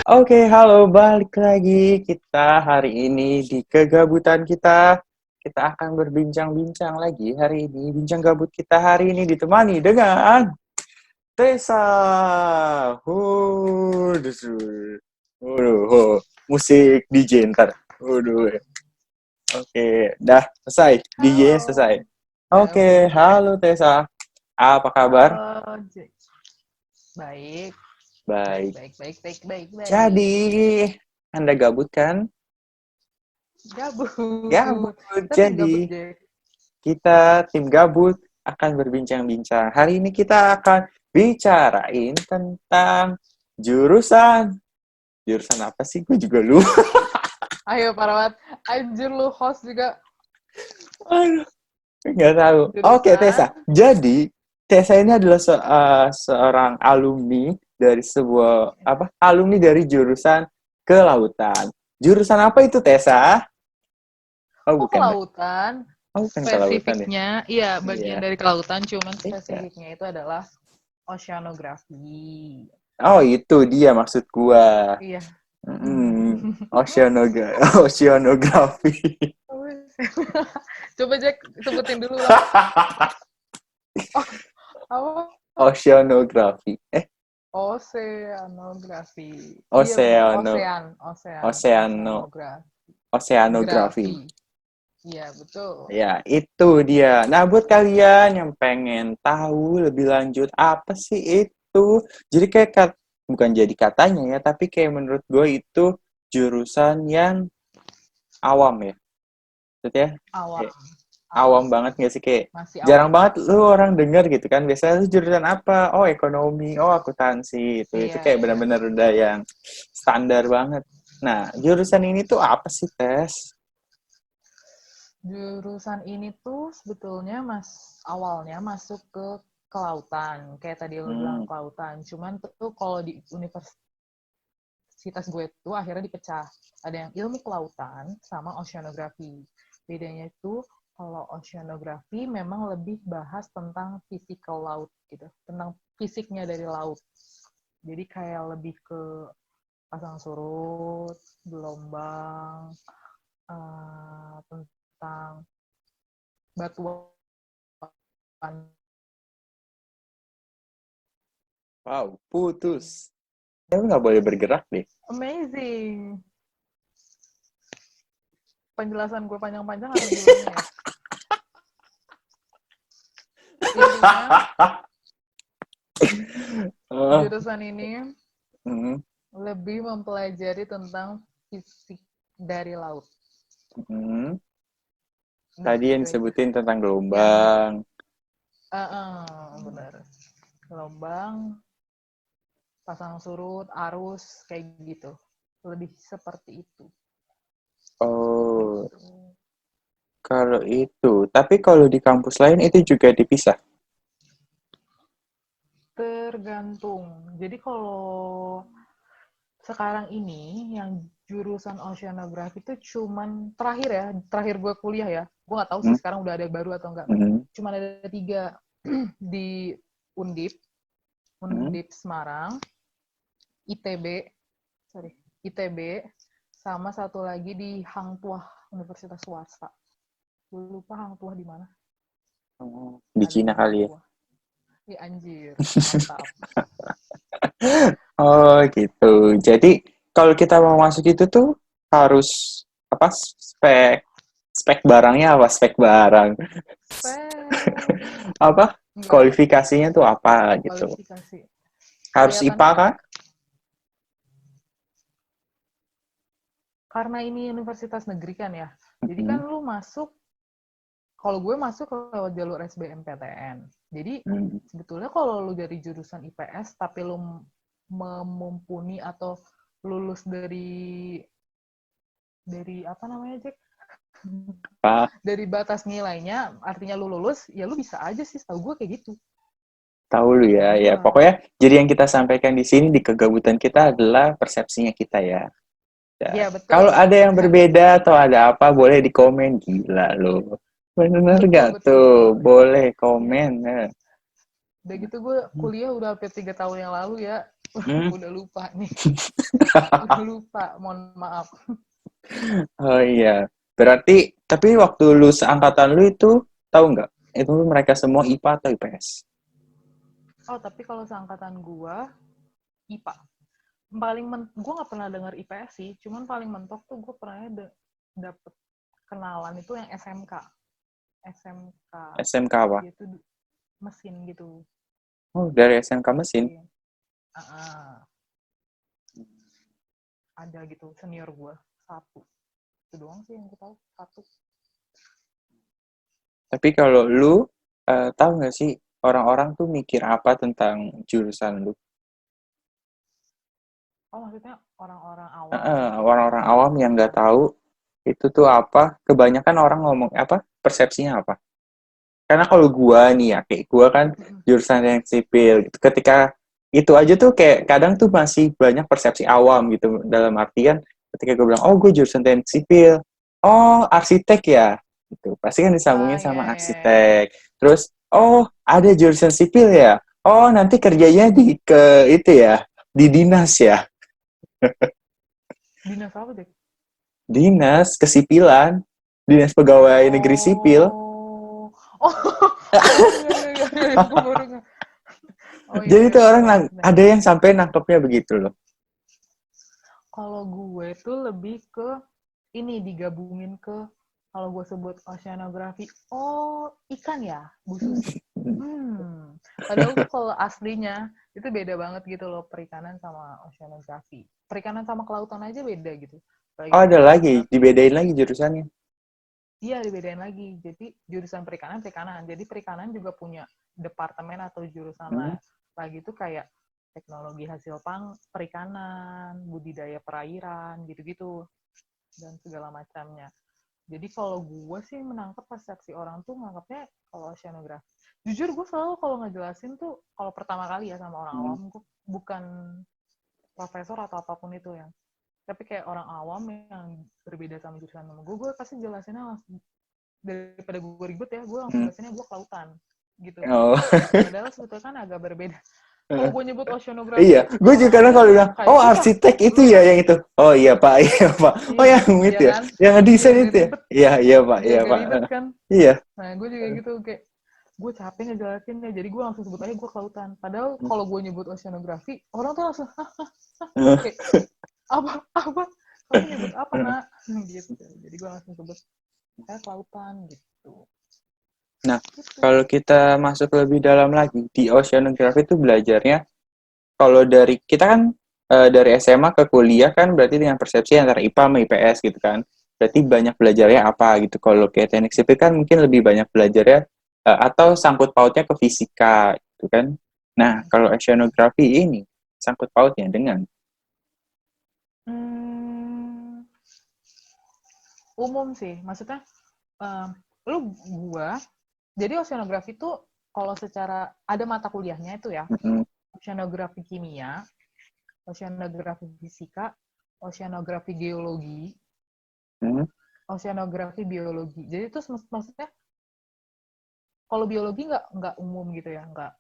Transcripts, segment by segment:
Oke, halo, balik lagi kita hari ini di kegabutan kita. Kita akan berbincang-bincang lagi hari ini. Bincang gabut kita hari ini ditemani dengan Tessa. Musik DJ ntar. Waduh. Oke, dah selesai. DJ Halo. selesai. Ya udah. Oke, halo Tessa. Apa kabar? Halo. Baik. Baik, Baik. baik, baik, baik, baik, baik. Jadi, Anda gabut kan? Gabut. Gabut. Kita tim gabut, Jadi, Jack. kita tim gabut akan berbincang-bincang. Hari ini kita akan bicarain tentang jurusan. Jurusan apa sih? Gue juga lupa. Ayo, Parawat. Anjir lu host juga Aduh, nggak tahu. Oke, jurusan. Tessa. Jadi, Tessa ini adalah seorang alumni dari sebuah apa? Alumni dari jurusan kelautan. Jurusan apa itu, Tessa? Oh, Oh, bukan. kelautan. Oh, bukan kelautan deh. Spesifiknya, iya, bagian Iya. dari kelautan, cuman Iya. spesifiknya itu adalah oceanografi. Oh, itu dia maksud gua. Iya. Oceanografi. Coba, Jack, sebutin dulu lah. Oh, apa? Oceanografi. Oceanografi. Iya benar, Oceano, Oceano, oceanografi. Oceanografi. Grafi. Iya, betul. Ya, itu dia. Nah, buat kalian yang pengen tahu lebih lanjut apa sih itu? Jadi kayak bukan jadi katanya ya, tapi kayak menurut gue itu jurusan yang awam ya. Maksudnya Awam. kayak awam Awam. banget nggak sih, kayak Masih jarang awam. banget lu orang denger gitu kan. Biasanya lu jurusan apa? Oh, ekonomi, oh, akuntansi. Itu Iya, kayak iya. benar-benar udah yang standar banget. Nah, jurusan ini tuh apa sih, Tes? Jurusan ini tuh sebetulnya awalnya masuk ke kelautan. Kayak tadi lu bilang Hmm. kelautan. Cuman tuh kalau di universitas gue tuh akhirnya dipecah. Ada yang ilmu kelautan sama oceanografi. Bedanya itu kalau oceanografi memang lebih bahas tentang physical laut gitu, tentang fisiknya dari laut. Jadi kayak lebih ke pasang surut, gelombang, tentang batuan. Wow, putus. Ya, lu nggak boleh bergerak deh. Amazing. Penjelasan gue panjang-panjang ada bilangnya ya. Intinya Oh, jurusan ini hmm, lebih mempelajari tentang fisik dari laut. hmm. Udah Tadi yang itu aja. disebutin tentang Yang gelombang. benar. Gelombang, pasang surut, arus, kayak gitu. Lebih seperti itu. Oh, Gitu. kalau itu. Tapi kalau di kampus lain itu juga dipisah. Tergantung. Jadi kalau sekarang ini yang jurusan oceanografi itu cuman terakhir gue kuliah ya. Gue nggak tahu sih Hmm? sekarang udah ada baru atau enggak. Hmm? Cuman ada 3 di Undip, Hmm? Undip Semarang, ITB, ITB, sama satu lagi di Hang Tuah, Universitas Swasta. Gue lupa Hang Tuah di mana. Oh, di Ada Cina di Hang kali ya. Tuah. Ya anjir, mantap. Oh, gitu. Jadi kalau kita mau masuk itu tuh harus apa, spek barangnya apa, spek barang Spek. apa, Enggak, kualifikasinya tuh apa gitu. kualifikasi. Harus IPA Kelihatannya kan? karena ini universitas negeri kan ya. Jadi Hmm. kan lu masuk, kalau gue masuk lewat jalur SBMPTN. Jadi Hmm. sebetulnya kalau lu dari jurusan IPS tapi lu mumpuni atau lulus dari apa namanya, Jack? Apa? Dari batas nilainya, artinya lu lulus, ya lu bisa aja sih, tahu gue kayak gitu. Tahu lu Tahu ya, ya gue. pokoknya jadi yang kita sampaikan di sini di kegabutan kita adalah persepsinya kita ya. Ya. Iya, betul. Kalau ada yang Persepsi. berbeda atau ada apa, boleh di komen. Gila lo. Bener Betul, gak betul, tuh? betul. Boleh Iya. komen. Nah. Udah gitu gue kuliah udah hampir 3 tahun yang lalu ya. Hmm. Udah lupa nih. Udah lupa, mohon maaf. Oh iya. Berarti, tapi waktu lu seangkatan lu itu, tahu nggak? Itu mereka semua IPA atau IPS? Oh, tapi kalau seangkatan gua, IPA. Gue nggak pernah dengar IPS sih, cuman paling mentok tuh gue pernah dapet kenalan itu yang SMK. SMK. SMK apa? Dia tuh mesin gitu. Oh, dari SMK mesin. Iya. Ada gitu, senior gue. Satu. Itu doang sih yang gue tahu. Satu. Tapi kalau lu, tahu nggak sih orang-orang tuh mikir apa tentang jurusan lu? Oh, maksudnya orang-orang awam. Orang-orang awam yang nggak tahu itu tuh apa, kebanyakan orang ngomong apa, persepsinya apa. Karena kalau gua nih ya, kayak gua kan jurusan yang sipil gitu. Ketika itu aja tuh kayak kadang tuh masih banyak persepsi awam gitu. Dalam artian ketika gue bilang, oh gue jurusan teknik sipil, oh arsitek ya, gitu. Pasti kan disambungin Iya, sama iya, iya. arsitek. Terus, oh ada jurusan sipil ya, oh nanti kerjanya di ke itu ya, di dinas ya, Dinas apa deh? dinas kesipilan, dinas pegawai negeri sipil. Oh. Oh, oh iya, iya, iya, iya. Gue baru nggak. Oh iya, Jadi iya, tuh orang benar, benar. ada yang sampai nangkepnya begitu loh. Kalau gue tuh lebih ke ini digabungin ke kalau gue sebut oceanografi, oh ikan ya, Bu Susi. Padahal tuh kalau aslinya itu beda banget gitu loh perikanan sama oceanografi. Perikanan sama kelautan aja beda gitu. Apalagi Oh, ada lagi, oceanografi. dibedain lagi jurusannya. Iya dibedain lagi. Jadi jurusan perikanan perikanan. Jadi perikanan juga punya departemen atau jurusan Hmm. lagi tuh kayak teknologi hasil perikanan, budidaya perairan, gitu-gitu dan segala macamnya. Jadi kalau gue sih menangkap persepsi orang tuh nganggapnya kalau oceanografi. Jujur gue selalu kalau ngejelasin tuh kalau pertama kali ya sama orang Hmm. awam, gue bukan profesor atau apapun itu ya. Tapi kayak orang awam yang berbeda sama jurusan sama gue pasti jelasinnya langsung daripada gue ribet ya, gue langsung Hmm. jelasinnya gue kelautan gitu. Oh. Padahal sebetulnya kan agak berbeda. Kalau gue nyebut Iya, oceanografi, gue juga orang kadang tuh kalau bilang, kayak oh susah. arsitek itu ya yang itu. Oh iya pak, iya pak. Oh Iya, yang iya itu ya, kan? yang Biar desain gak itu ya. ribet. Iya iya pak, Biar iya gak pak. ribet kan? Iya. Nah, gue juga gitu kayak gue capek ngejelasin ya, jadi gue langsung sebut aja gue kelautan. Padahal kalau gue nyebut oceanografi, orang tuh langsung kayak apa? Kamu nyebut apa nak? Gitu. Jadi gue langsung sebut saya kelautan gitu. Nah, Gitu. kalau kita masuk lebih dalam lagi di oceanography itu belajarnya, kalau dari kita kan dari SMA ke kuliah kan berarti dengan persepsi antara IPA sama IPS gitu kan. Berarti banyak belajarnya apa gitu. Kalau kayak teknik sipil kan mungkin lebih banyak belajarnya atau sangkut pautnya ke fisika gitu kan. Nah, kalau oceanography ini sangkut pautnya dengan Hmm, umum sih, maksudnya um, lu gua jadi oceanografi itu kalau secara ada mata kuliahnya itu ya mm, oceanografi kimia, oceanografi fisika, oceanografi geologi, mm, oceanografi biologi. Jadi itu maksudnya kalau biologi nggak umum gitu ya, nggak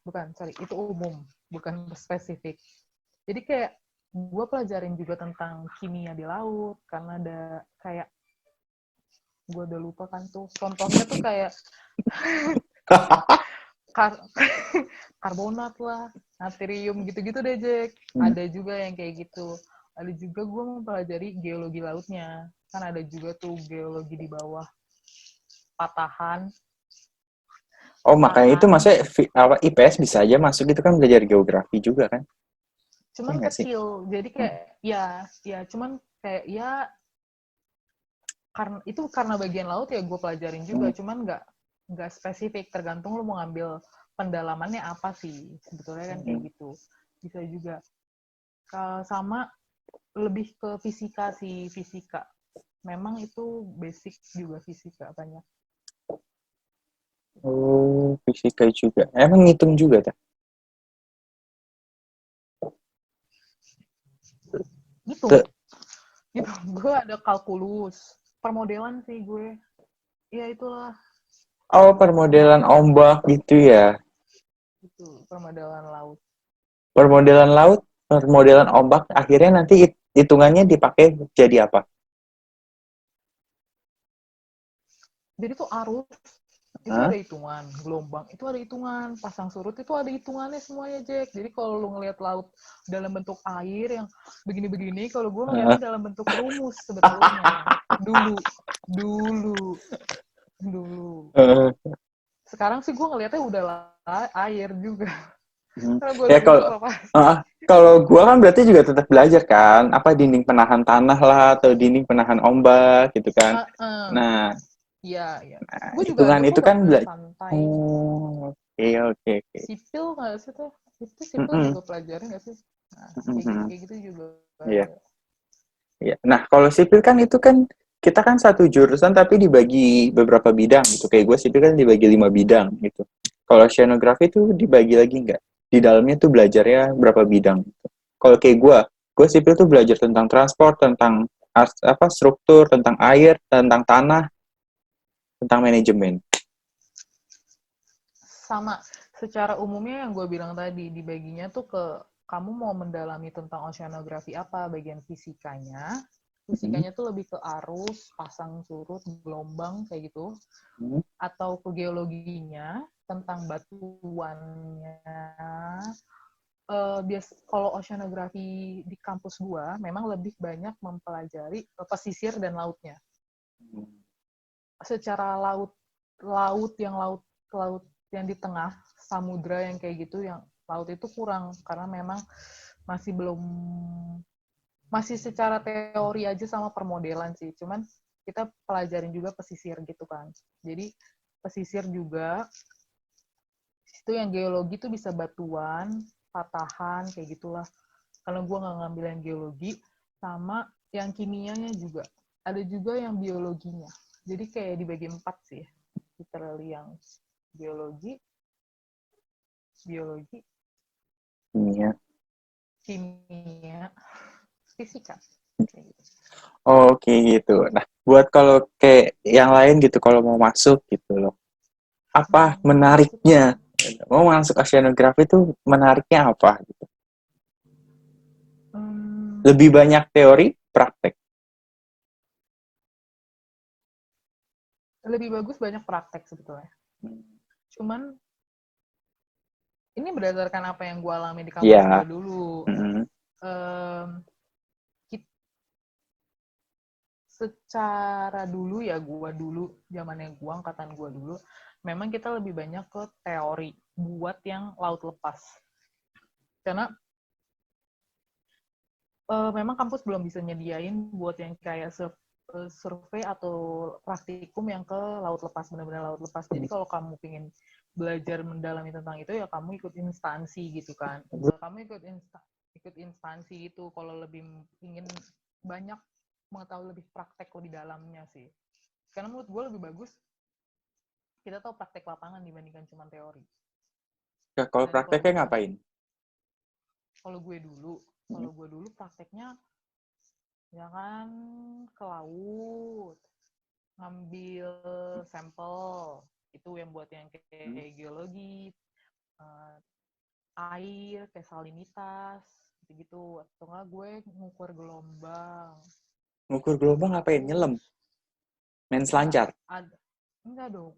bukan sorry itu umum bukan spesifik. Jadi kayak gue pelajarin juga tentang kimia di laut karena ada kayak gue udah lupa kan tuh contohnya tuh kayak kar karbonat lah, natrium gitu-gitu deh Jack. mm. Ada juga yang kayak gitu. Ada juga gue mempelajari geologi lautnya. Kan ada juga tuh geologi di bawah patahan. Oh, makanya itu Patahan. maksudnya apa IPS bisa aja masuk itu kan belajar geografi juga kan? Ya Cuman nggak sih? kecil. Jadi kayak ya cuman kayak ya karena itu karena bagian laut ya gue pelajarin juga. Hmm. Cuman nggak spesifik. Tergantung lu mau ngambil pendalamannya apa sih. Sebetulnya kan kayak Hmm. gitu. Bisa juga. Sama lebih ke fisika sih, fisika. Memang itu basic juga fisika banyak. Oh, fisika juga. Emang ngitung juga tak? Gitu. Gitu. Gue ada kalkulus. Permodelan sih gue. Ya itulah. Oh, permodelan ombak gitu ya. Itu permodelan laut. Permodelan laut, permodelan ombak, akhirnya nanti hitungannya dipakai jadi apa? Jadi tuh arus itu Hah? ada hitungan, gelombang itu ada hitungan, pasang surut itu ada hitungannya semuanya, Jack. Jadi kalau lu ngelihat laut dalam bentuk air yang begini-begini, kalau gue Hah? ngeliatnya dalam bentuk rumus sebetulnya. Dulu, dulu, dulu. Eh, Sekarang sih gue ngeliatnya udah air juga. hmm. Karena gue Ya lebih kalau suka pasti. kalau gua kan berarti juga tetap belajar kan, apa dinding penahan tanah lah atau dinding penahan ombak gitu kan. Nah, Iya, iya. nah, Gue juga hitungan ada itu kok kan bangunan santai. oh, oke oke oke. Sipil nggak sih tuh? Itu sipil Mm-mm. juga pelajaran nggak sih? Nah, Mm-mm. kayak gitu juga Iya. ada. Iya. Nah, kalau sipil kan itu kan kita kan satu jurusan tapi dibagi beberapa bidang gitu. Kayak gue sipil kan dibagi 5 bidang gitu. Kalau oceanografi itu dibagi lagi nggak? Di dalamnya tuh belajarnya berapa bidang gitu. Kalau kayak gue sipil tuh belajar tentang transport, tentang apa struktur, tentang air, tentang tanah, tentang manajemen. Sama, secara umumnya yang gue bilang tadi, dibaginya tuh ke kamu mau mendalami tentang oceanografi apa, bagian fisikanya. Hmm. Fisikanya tuh lebih ke arus, pasang surut, gelombang, kayak gitu. Hmm. Atau ke geologinya, tentang batuannya. Kalau oceanografi di kampus gua memang lebih banyak mempelajari pesisir dan lautnya. Secara laut laut yang di tengah samudra yang kayak gitu, yang laut itu kurang karena memang masih belum masih secara teori aja sama permodelan sih. Cuman kita pelajarin juga pesisir gitu kan. Jadi pesisir juga itu yang geologi tuh bisa batuan, patahan kayak gitulah. Kalau gue nggak ngambil yang geologi, sama yang kimianya juga. Ada juga yang biologinya. Jadi kayak dibagi 4 sih. Literally yang biologi, biologi, Iya. kimia, fisika. Kayak gitu. Oke gitu. Nah, buat kalau kayak yang lain gitu, kalau mau masuk gitu loh. Apa Masuk menariknya? Mau masuk oceanografi itu menariknya apa? Gitu. hmm, Lebih banyak teori, praktek. lebih bagus banyak praktek sebetulnya. Cuman ini berdasarkan apa yang gue alami di kampus gue Ya. dulu. Mm-mm. Um, Secara dulu ya, gue dulu zamannya gue, angkatan gue dulu, memang kita lebih banyak ke teori buat yang laut lepas, karena memang kampus belum bisa nyediain buat yang kayak survei atau praktikum yang ke laut lepas, benar-benar laut lepas. Jadi kalau kamu pengen belajar mendalami tentang itu ya kamu ikut instansi gitu kan. Kamu ikut instansi itu kalau lebih ingin banyak mengetahui lebih praktek lebih dalamnya sih. Karena menurut gue lebih bagus kita tahu praktek lapangan dibandingkan cuma teori. Nah, kalau Dan prakteknya ngapain? kalau gue dulu prakteknya ya kan ke laut, ngambil sampel itu yang buat yang kayak geologi, uh, air kayak salinitas gitu, atau enggak gue ngukur gelombang. Ngukur gelombang ngapain? Nyelam? Terus Main enggak selancar? ada, enggak dong,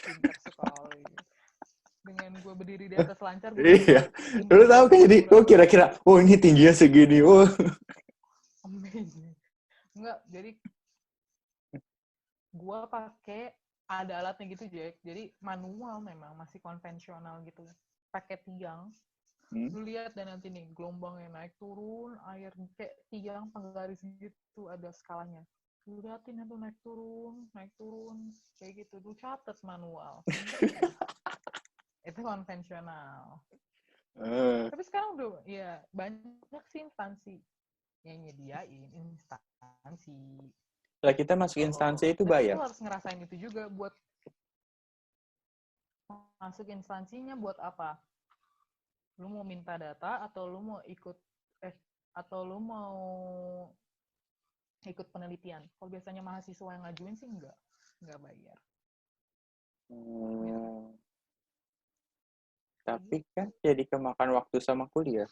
pintar sekali. Dengan gue berdiri di atas lancar gue Iya. bisa Lu tahu kan jadi, mengukur oh apa. kira-kira, oh ini tingginya segini, oh. Amazing. Enggak, jadi gue pakai ada alatnya gitu, Jack. Jadi manual, memang masih konvensional gitu, pakai tiang. Hmm. Lu lihat dan nanti nih gelombangnya naik turun, air kayak tiang penggaris gitu, ada skalanya. Lu liatin itu naik turun kayak gitu. Lu catet manual, pinter. Itu konvensional. Eh. Tapi sekarang udah ya banyak sih instansi yang nyediain, instansi. Lah kita masuk instansi itu Dan lu bayar. harus ngerasain itu juga. Buat masuk instansinya buat apa? Lu mau minta data atau lu mau ikut atau lu mau ikut penelitian? Kalau biasanya mahasiswa yang ngajuin sih enggak bayar. Gitu. Hmm. tapi kan jadi kemakan waktu sama kuliah.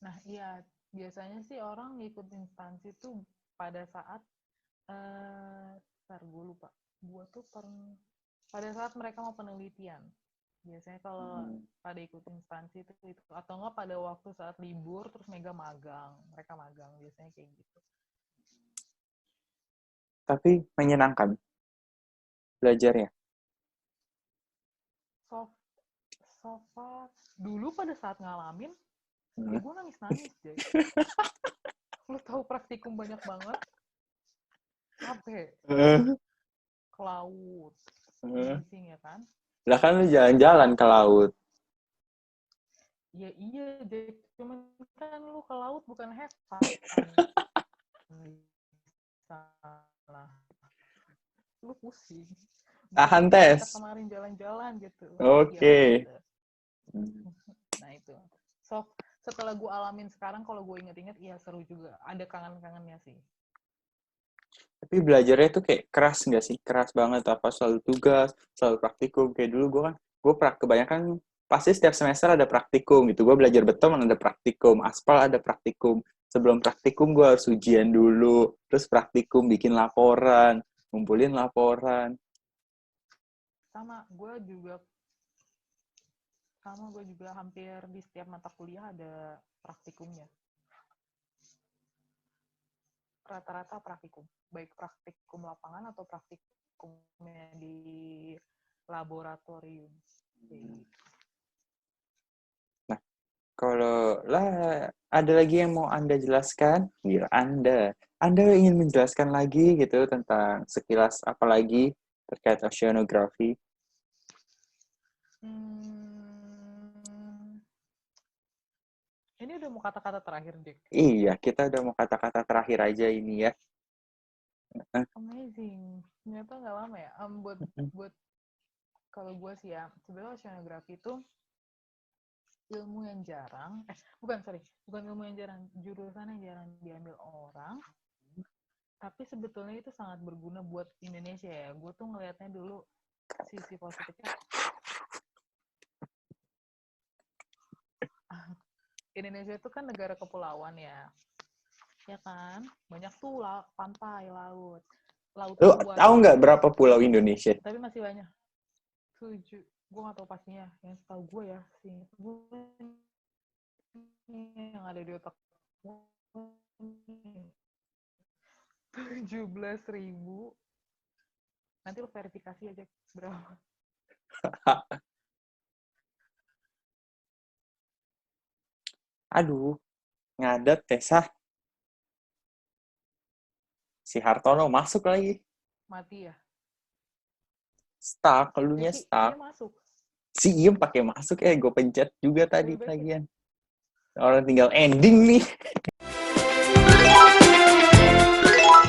Nah, iya, biasanya sih orang ngikut instansi tuh pada saat ntar gue lupa. Gue tuh pada saat mereka mau penelitian. Biasanya kalau pada ikut instansi itu atau enggak pada waktu saat libur terus mereka magang biasanya kayak gitu. Tapi menyenangkan belajarnya. So far dulu pada saat ngalamin ya Hmm. gue nangis deh. Lu tahu praktikum banyak banget, capek ke laut, amazing ya kan? Lah kan lu jalan-jalan ke laut. Ya iya, Jack. Cuman kan lu ke laut bukan have fun. Salah. Lu pusing. Bukan Tahan kayak kita tes. kemarin jalan-jalan gitu. Iya Oke. bener. Nah itu. So, setelah gue alamin sekarang, kalau gue inget-inget, iya seru juga. Ada kangen-kangennya sih. Tapi belajarnya tuh kayak keras nggak sih? Keras banget. Apa selalu tugas, selalu praktikum. Kayak dulu gue kan, kebanyakan pasti setiap semester ada praktikum gitu. Gue belajar beton ada praktikum, aspal ada praktikum. Sebelum praktikum gue harus ujian dulu, terus praktikum bikin laporan, ngumpulin laporan. Sama, gue juga hampir di setiap mata kuliah ada praktikumnya. Rata-rata praktikum. Baik praktikum lapangan atau praktikumnya di laboratorium. Nah, kalau lah ada lagi yang mau Anda jelaskan, biar Anda ingin menjelaskan lagi gitu tentang sekilas apa lagi terkait oceanografi. Ini udah mau kata-kata terakhir, Jack. Iya, kita udah mau kata-kata terakhir aja ini ya. Amazing. Ternyata nggak lama ya. Buat kalau gue sih ya, sebenarnya oceanografi itu ilmu yang jarang. Bukan ilmu yang jarang, jurusan yang jarang diambil orang. Tapi sebetulnya itu sangat berguna buat Indonesia ya. Gue tuh ngelihatnya dulu sisi positifnya. Indonesia itu kan negara kepulauan ya. Ya kan? Banyak tuh pantai, laut. Laut Lu luas tahu nggak gitu. berapa pulau Indonesia? Tapi masih banyak. 7. Gue nggak tahu pastinya. Yang setahu gue ya, sih gue yang ada di otak gue 17.000. Nanti lo verifikasi aja berapa. Aduh, ngadat Tessa. Si Hartono masuk lagi. Mati ya. Stuck, elunya Si stuck. Iya masuk. Si Iem pakai masuk gue pencet juga tadi Lebih baik ya. lagian. Orang tinggal ending nih.